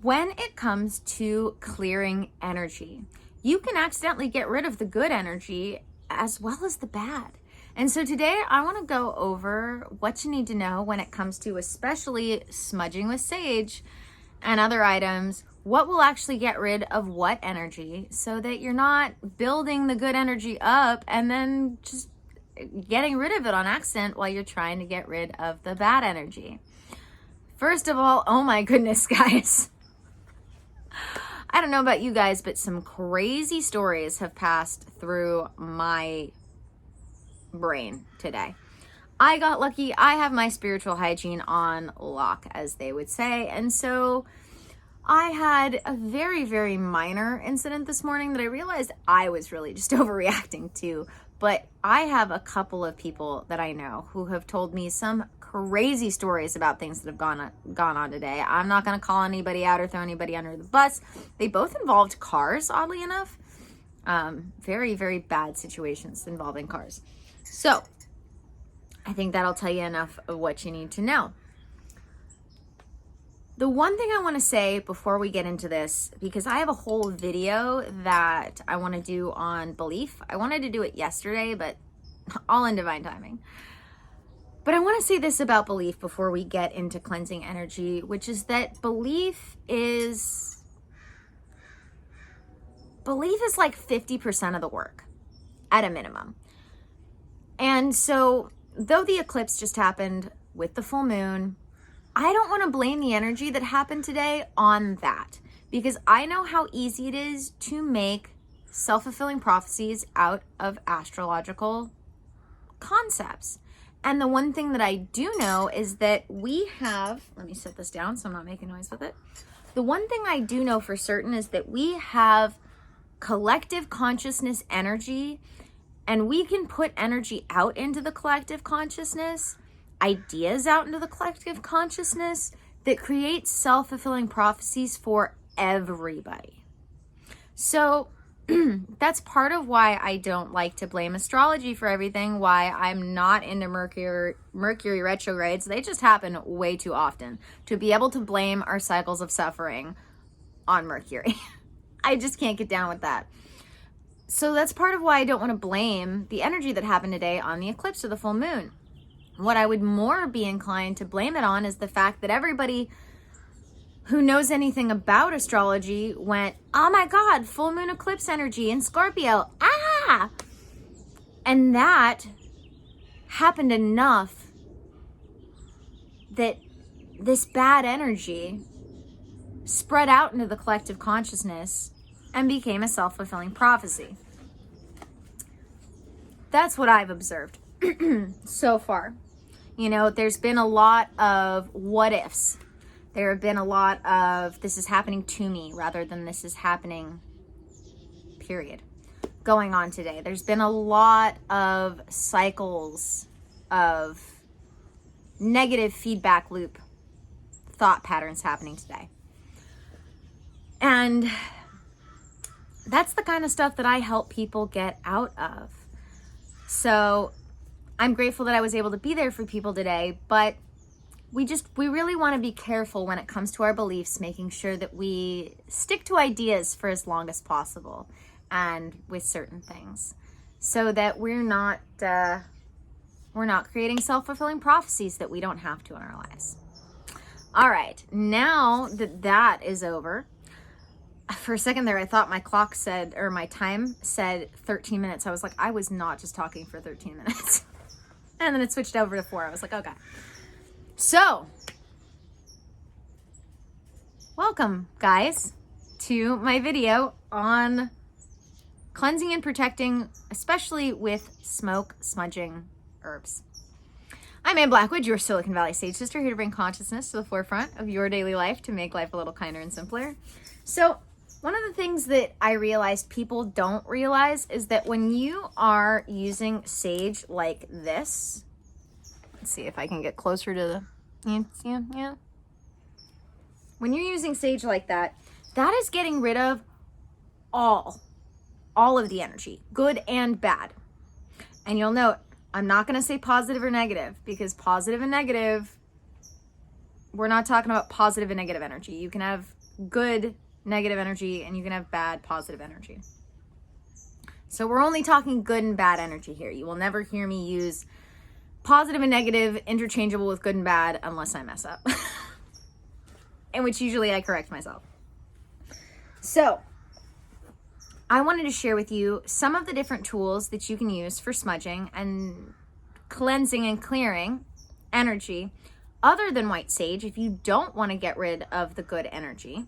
When it comes to clearing energy, you can accidentally get rid of the good energy as well as the bad. And so today I want to go over what you need to know when it comes to especially smudging with sage and other items, what will actually get rid of what energy so that you're not building the good energy up and then just getting rid of it on accident while you're trying to get rid of the bad energy. First of all, oh my goodness, guys. I don't know about you guys, but some crazy stories have passed through my brain today. I got lucky. I have my spiritual hygiene on lock, as they would say. And so I had a very, very minor incident this morning that I realized I was really just overreacting to. But I have a couple of people that I know who have told me some crazy stories about things that have gone on today. I'm not going to call anybody out or throw anybody under the bus. They both involved cars, oddly enough. Very, very bad situations involving cars. So I think that'll tell you enough of what you need to know. The one thing I want to say before we get into this, because I have a whole video that I want to do on belief. I wanted to do it yesterday, but all in divine timing. But I want to say this about belief before we get into cleansing energy, which is that belief is like 50% of the work at a minimum. And so though the eclipse just happened with the full moon, I don't want to blame the energy that happened today on that, because I know how easy it is to make self-fulfilling prophecies out of astrological concepts. And the one thing that I do know is that we have, let me set this down so I'm not making noise with it. The one thing I do know for certain is that we have collective consciousness energy, and we can put energy out into the collective consciousness, ideas out into the collective consciousness that creates self-fulfilling prophecies for everybody. So that's part of why I don't like to blame astrology for everything, why I'm not into Mercury retrogrades. They just happen way too often to be able to blame our cycles of suffering on Mercury. I just can't get down with that. So that's part of why I don't want to blame the energy that happened today on the eclipse or the full moon. What I would more be inclined to blame it on is the fact that everybody who knows anything about astrology went, oh my God, full moon eclipse energy in Scorpio. Ah! And that happened enough that this bad energy spread out into the collective consciousness and became a self-fulfilling prophecy. That's what I've observed so far. You know, there's been a lot of what ifs. There have been a lot of this is happening to me rather than this is happening, period, going on today. There's been a lot of cycles of negative feedback loop thought patterns happening today. And that's the kind of stuff that I help people get out of. So I'm grateful that I was able to be there for people today, but we really want to be careful when it comes to our beliefs, making sure that we stick to ideas for as long as possible and with certain things so that we're not creating self-fulfilling prophecies that we don't have to in our lives. All right, now that is over. For a second there, I thought my clock said, or my time said 13 minutes. I was like, I was not just talking for 13 minutes. And then it switched over to 4. I was like, okay. So, welcome, guys, to my video on cleansing and protecting, especially with smoke smudging herbs. I'm Anne Blackwood, your Silicon Valley Sage Sister, here to bring consciousness to the forefront of your daily life to make life a little kinder and simpler. So, one of the things that I realized people don't realize is that when you are using sage like this, let's see if I can get closer to the, yeah. When you're using sage like that, that is getting rid of all of the energy, good and bad. And you'll note, I'm not going to say positive or negative, because positive and negative, we're not talking about positive and negative energy. You can have good negative energy and you can have bad positive energy. So we're only talking good and bad energy here. You will never hear me use positive and negative interchangeable with good and bad unless I mess up. In which usually I correct myself. So I wanted to share with you some of the different tools that you can use for smudging and cleansing and clearing energy other than white sage if you don't want to get rid of the good energy,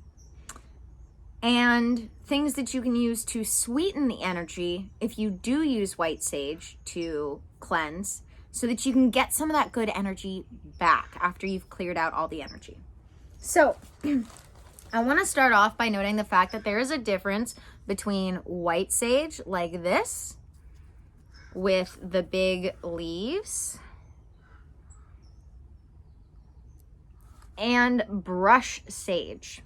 and things that you can use to sweeten the energy if you do use white sage to cleanse, so that you can get some of that good energy back after you've cleared out all the energy. So I want to start off by noting the fact that there is a difference between white sage like this with the big leaves and brush sage.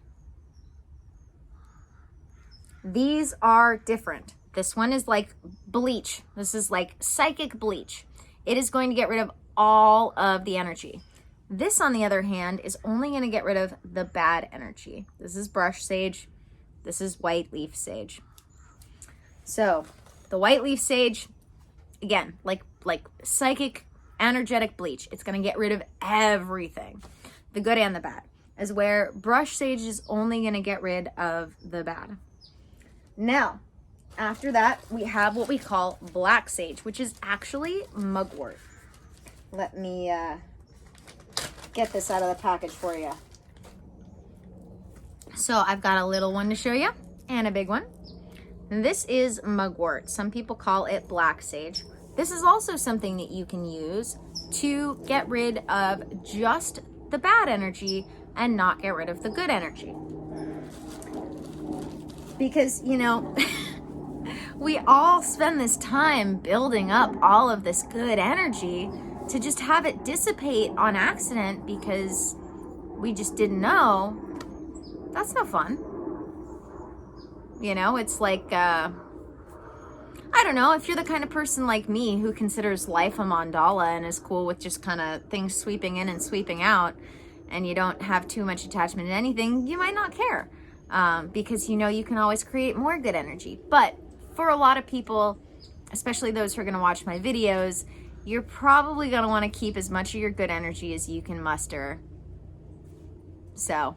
These are different. This one is like bleach. This is like psychic bleach. It is going to get rid of all of the energy. This, on the other hand, is only going to get rid of the bad energy. This is brush sage. This is white leaf sage. So the white leaf sage, again, like psychic energetic bleach. It's going to get rid of everything, the good and the bad, as where brush sage is only going to get rid of the bad. Now, after that, we have what we call black sage, which is actually mugwort. Let me get this out of the package for you. So I've got a little one to show you and a big one. And this is mugwort. Some people call it black sage. This is also something that you can use to get rid of just the bad energy and not get rid of the good energy. Because, you know, we all spend this time building up all of this good energy to just have it dissipate on accident because we just didn't know. That's no fun. You know, it's like, I don't know, if you're the kind of person like me who considers life a mandala and is cool with just kind of things sweeping in and sweeping out, and you don't have too much attachment to anything, you might not care. Because you know you can always create more good energy. But for a lot of people, especially those who are going to watch my videos, you're probably going to want to keep as much of your good energy as you can muster. So,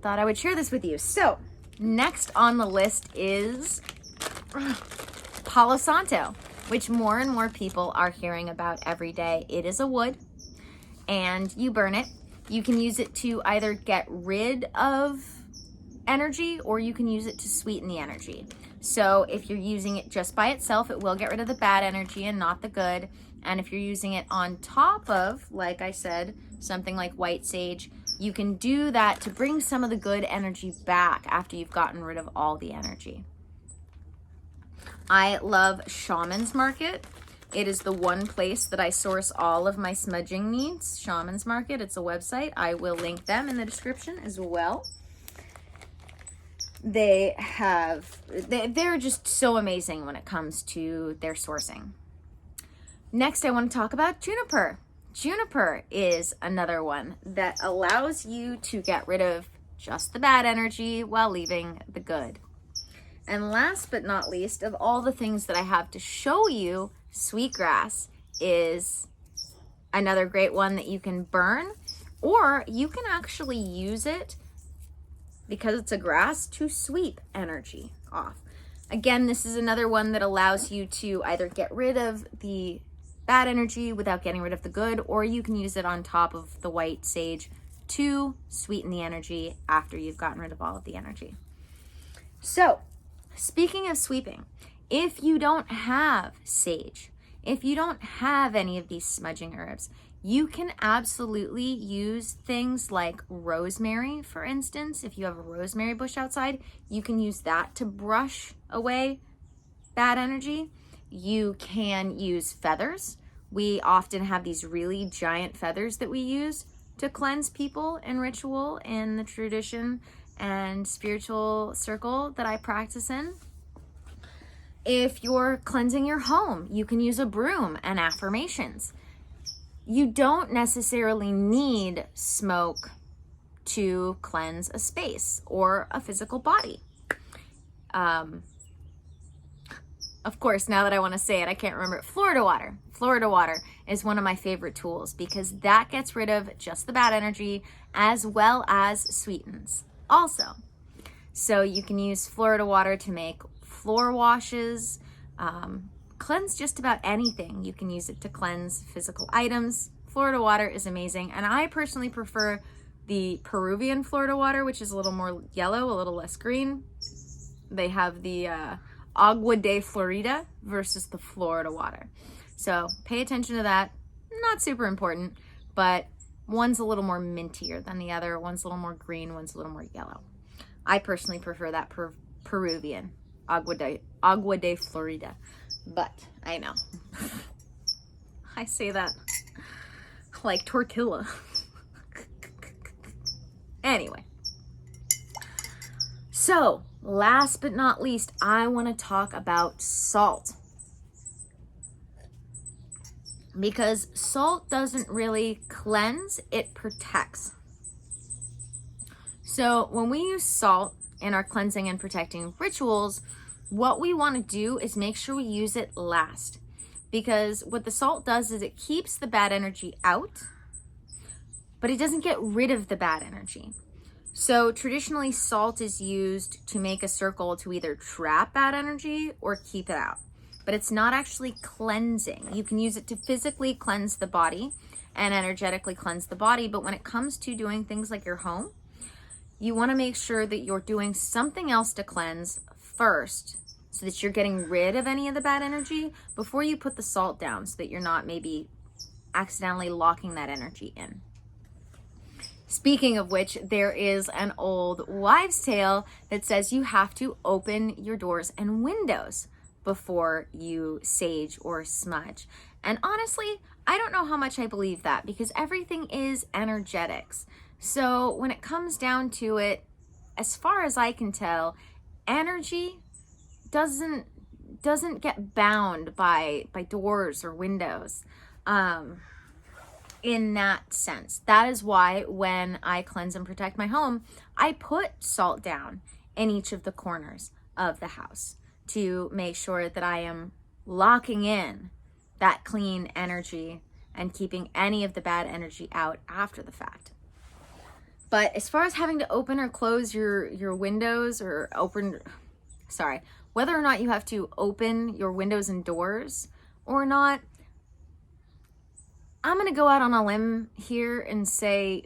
thought I would share this with you. So, next on the list is Palo Santo, which more and more people are hearing about every day. It is a wood, and you burn it. You can use it to either get rid of energy, or you can use it to sweeten the energy. So if you're using it just by itself, it will get rid of the bad energy and not the good. And if you're using it on top of, like I said, something like white sage, you can do that to bring some of the good energy back after you've gotten rid of all the energy. I love Shaman's Market. It is the one place that I source all of my smudging needs. Shaman's Market, it's a website. I will link them in the description as well. They're just so amazing when it comes to their sourcing. Next, I want to talk about juniper. Juniper is another one that allows you to get rid of just the bad energy while leaving the good. And last but not least, of all the things that I have to show you, sweetgrass is another great one that you can burn, or you can actually use it, because it's a grass, to sweep energy off. Again, this is another one that allows you to either get rid of the bad energy without getting rid of the good, or you can use it on top of the white sage to sweeten the energy after you've gotten rid of all of the energy. So, speaking of sweeping, if you don't have sage, if you don't have any of these smudging herbs, you can absolutely use things like rosemary, for instance. If you have a rosemary bush outside, you can use that to brush away bad energy. You can use feathers. We often have these really giant feathers that we use to cleanse people in ritual in the tradition and spiritual circle that I practice in. If you're cleansing your home, you can use a broom and affirmations. You don't necessarily need smoke to cleanse a space or a physical body. Of course, now that I want to say it, I can't remember it. Florida water. Florida water is one of my favorite tools because that gets rid of just the bad energy as well as sweetens also. So you can use Florida water to make floor washes, cleanse just about anything. You can use it to cleanse physical items. Florida water is amazing. And I personally prefer the Peruvian Florida water, which is a little more yellow, a little less green. They have the Agua de Florida versus the Florida water. So pay attention to that. Not super important, but one's a little more mintier than the other. One's a little more green, one's a little more yellow. I personally prefer that Peruvian Agua de Florida, but I know. I say that like tortilla. Anyway. So, last but not least, I want to talk about salt. Because salt doesn't really cleanse, it protects. So when we use salt in our cleansing and protecting rituals, what we want to do is make sure we use it last. Because what the salt does is it keeps the bad energy out, but it doesn't get rid of the bad energy. So traditionally, salt is used to make a circle to either trap bad energy or keep it out. But it's not actually cleansing. You can use it to physically cleanse the body and energetically cleanse the body. But when it comes to doing things like your home, you want to make sure that you're doing something else to cleanse first so that you're getting rid of any of the bad energy before you put the salt down so that you're not maybe accidentally locking that energy in. Speaking of which, there is an old wives' tale that says you have to open your doors and windows before you sage or smudge. And honestly, I don't know how much I believe that because everything is energetics. So when it comes down to it, as far as I can tell, energy doesn't get bound by doors or windows. In that sense. That is why when I cleanse and protect my home, I put salt down in each of the corners of the house to make sure that I am locking in that clean energy and keeping any of the bad energy out after the fact. But as far as having to open or close your windows or whether or not you have to open your windows and doors or not, I'm going to go out on a limb here and say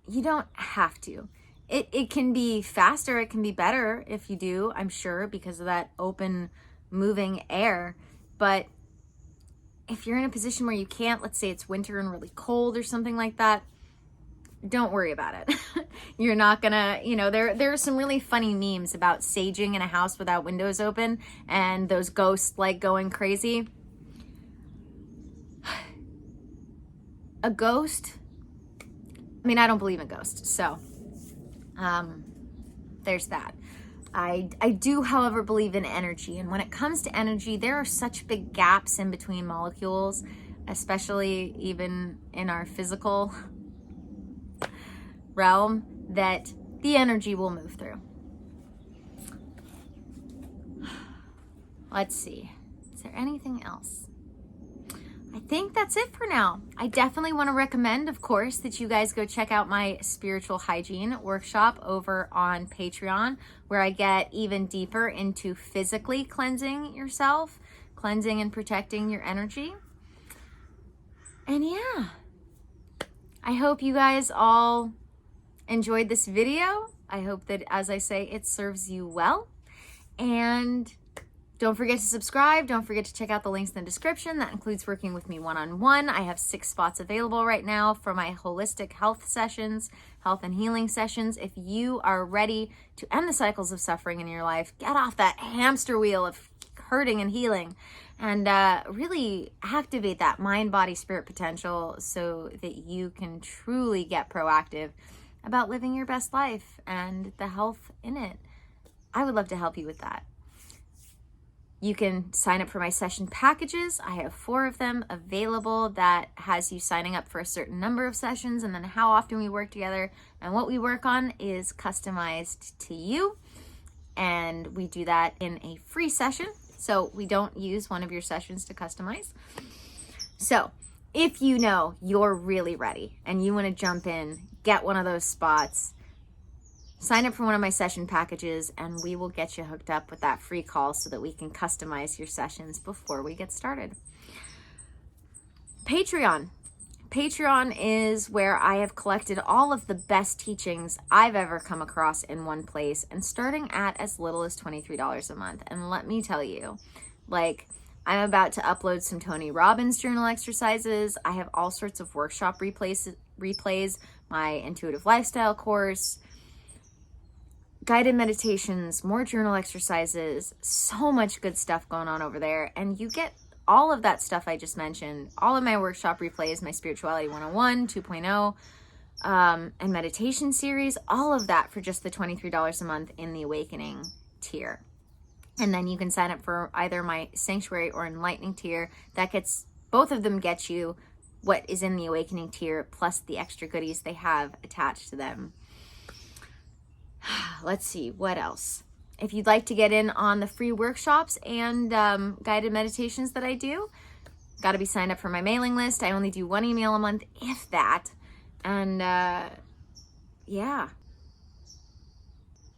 you don't have to. It can be faster, it can be better if you do, I'm sure, because of that open, moving air. But if you're in a position where you can't, let's say it's winter and really cold or something like that, don't worry about it. You're not gonna, there are some really funny memes about saging in a house without windows open and those ghosts like going crazy. A ghost, I don't believe in ghosts, so there's that. I do, however, believe in energy. And when it comes to energy, there are such big gaps in between molecules, especially even in our physical realm, that the energy will move through. Let's see. Is there anything else? I think that's it for now. I definitely want to recommend, of course, that you guys go check out my spiritual hygiene workshop over on Patreon, where I get even deeper into physically cleansing yourself, cleansing and protecting your energy. And yeah, I hope you guys all enjoyed this video. I hope that, as I say, it serves you well. And don't forget to subscribe. Don't forget to check out the links in the description. That includes working with me one-on-one. I have 6 spots available right now for my holistic health sessions, health and healing sessions. If you are ready to end the cycles of suffering in your life, get off that hamster wheel of hurting and healing, and really activate that mind, body, spirit potential so that you can truly get proactive about living your best life and the health in it, I would love to help you with that. You can sign up for my session packages. I have 4 of them available that has you signing up for a certain number of sessions, and then how often we work together and what we work on is customized to you. And we do that in a free session. So we don't use one of your sessions to customize. So if you know you're really ready and you want to jump in, get one of those spots, sign up for one of my session packages and we will get you hooked up with that free call so that we can customize your sessions before we get started. Patreon. Patreon is where I have collected all of the best teachings I've ever come across in one place, and starting at as little as $23 a month. And let me tell you, like, I'm about to upload some Tony Robbins journal exercises. I have all sorts of workshop replays, my intuitive lifestyle course, guided meditations, more journal exercises, so much good stuff going on over there. And you get all of that stuff I just mentioned, all of my workshop replays, my Spirituality 101, 2.0, and meditation series, all of that for just the $23 a month in the Awakening tier. And then you can sign up for either my Sanctuary or Enlightening tier. That gets, both of them get you what is in the Awakening tier, plus the extra goodies they have attached to them. Let's see, what else? If you'd like to get in on the free workshops and guided meditations that I do, got to be signed up for my mailing list. I only do 1 email a month, if that. And yeah,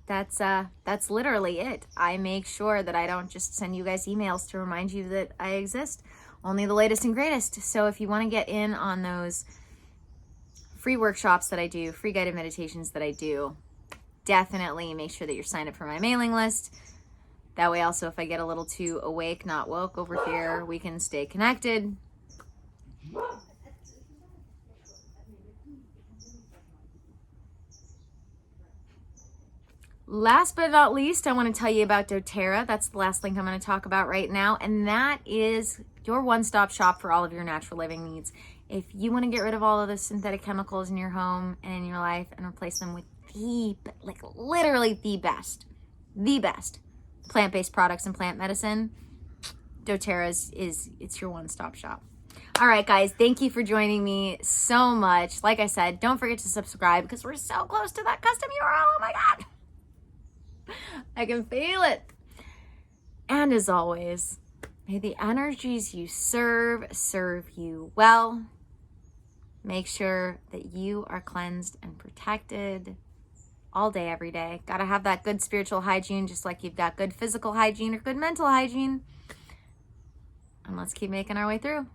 that's literally it. I make sure that I don't just send you guys emails to remind you that I exist. Only the latest and greatest. So if you want to get in on those free workshops that I do, free guided meditations that I do, definitely make sure that you're signed up for my mailing list. That way also, if I get a little too awake, not woke over here, we can stay connected. Last but not least, I want to tell you about dōTERRA. That's the last link I'm going to talk about right now. And that is your one-stop shop for all of your natural living needs. If you want to get rid of all of the synthetic chemicals in your home and in your life and replace them with literally the best plant-based products and plant medicine, dōTERRA it's your one-stop shop. All right, guys, thank you for joining me so much. Like I said, don't forget to subscribe because we're so close to that custom URL. Oh my God. I can feel it. And as always, may the energies you serve you well. Make sure that you are cleansed and protected all day, every day. Got to have that good spiritual hygiene, just like you've got good physical hygiene or good mental hygiene. And let's keep making our way through.